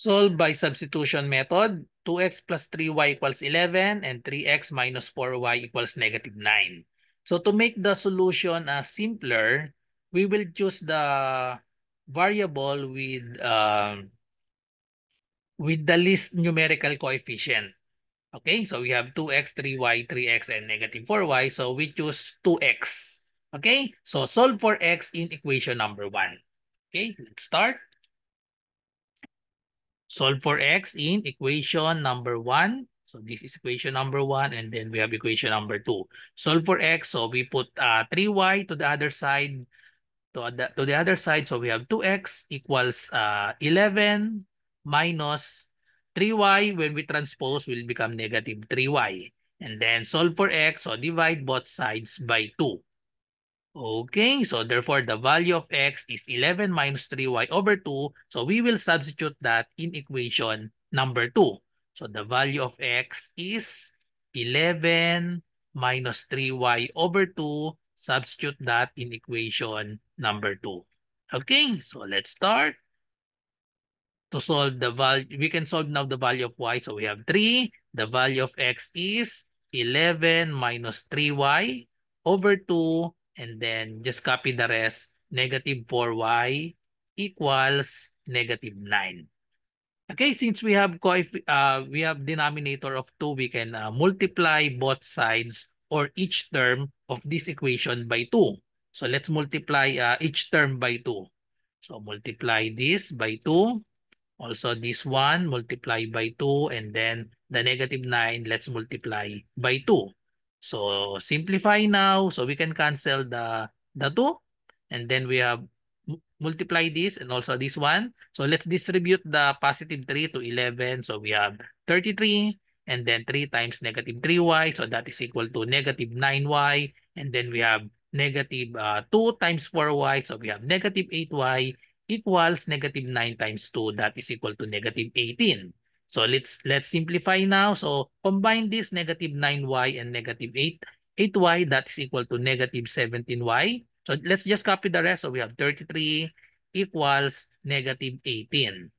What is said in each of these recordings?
Solve by substitution method. 2x plus 3y equals 11 and 3x minus 4y equals negative 9. So to make the solution simpler, we will choose the variable with the least numerical coefficient. Okay, so we have 2x, 3y, 3x, and negative 4y. So we choose 2x. Okay, so solve for x in equation number 1. Okay, let's start. Solve for x in equation number 1. So this is equation number 1, and then we have equation number 2. Solve for x, so we put 3y to the other side. To the other side, so we have 2x equals 11 minus 3y. When we transpose, will become negative 3y. And then solve for x, so divide both sides by 2. Okay, so therefore the value of x is 11 minus 3y over 2. So we will substitute that in equation number 2. So the value of x is 11 minus 3y over 2. Substitute that in equation number 2. Okay, so let's start. To solve the value, we can solve now the value of y. So we have 3. The value of x is 11 minus 3y over 2. And then just copy the rest. Negative 4y equals negative 9. Okay, since we have denominator of 2, we can multiply both sides or each term of this equation by 2. So let's multiply each term by 2. So multiply this by 2. Also this one, multiply by 2. And then the negative 9, let's multiply by 2. So simplify now. So we can cancel the 2. And then we have multiply this and also this one. So let's distribute the positive 3 to 11. So we have 33. And then 3 times negative 3y. So that is equal to negative 9y. And then we have negative 2 times 4y. So we have negative 8y equals negative 9 times 2. That is equal to negative 18. So let's simplify now. So combine this negative 9y and negative 8y. That is equal to negative 17y. So let's just copy the rest. So we have 33 equals negative 18.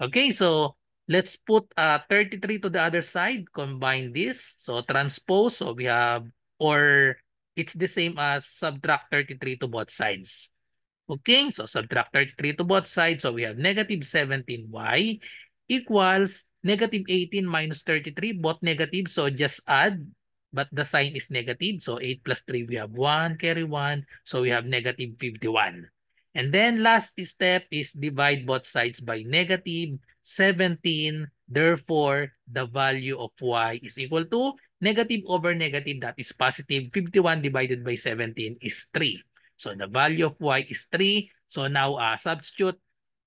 Okay, so let's put 33 to the other side. Combine this. So transpose. So we have, or it's the same as subtract 33 to both sides. Okay, so subtract 33 to both sides. So we have negative 17y equals negative 18 minus 33, both negative. So just add, but the sign is negative. So 8 plus 3, we have 1, carry 1. So we have negative 51. And then last step is divide both sides by negative 17. Therefore, the value of y is equal to negative over negative, that is positive. 51 divided by 17 is 3. So the value of y is 3. So now substitute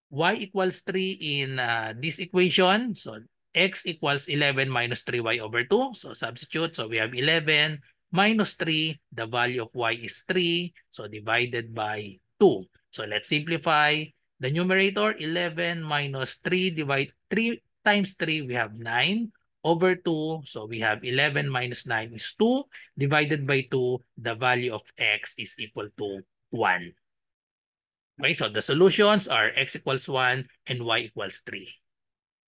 y equals 3 in this equation. So x equals 11 minus 3y over 2. So substitute. So we have 11 minus 3. The value of y is 3. So divided by 2. So let's simplify. The numerator, 11 minus 3 divide 3 times 3, we have 9 over 2. So we have 11 minus 9 is 2. Divided by 2, the value of x is equal to 1. Okay, so the solutions are x equals 1 and y equals 3.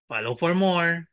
Follow for more.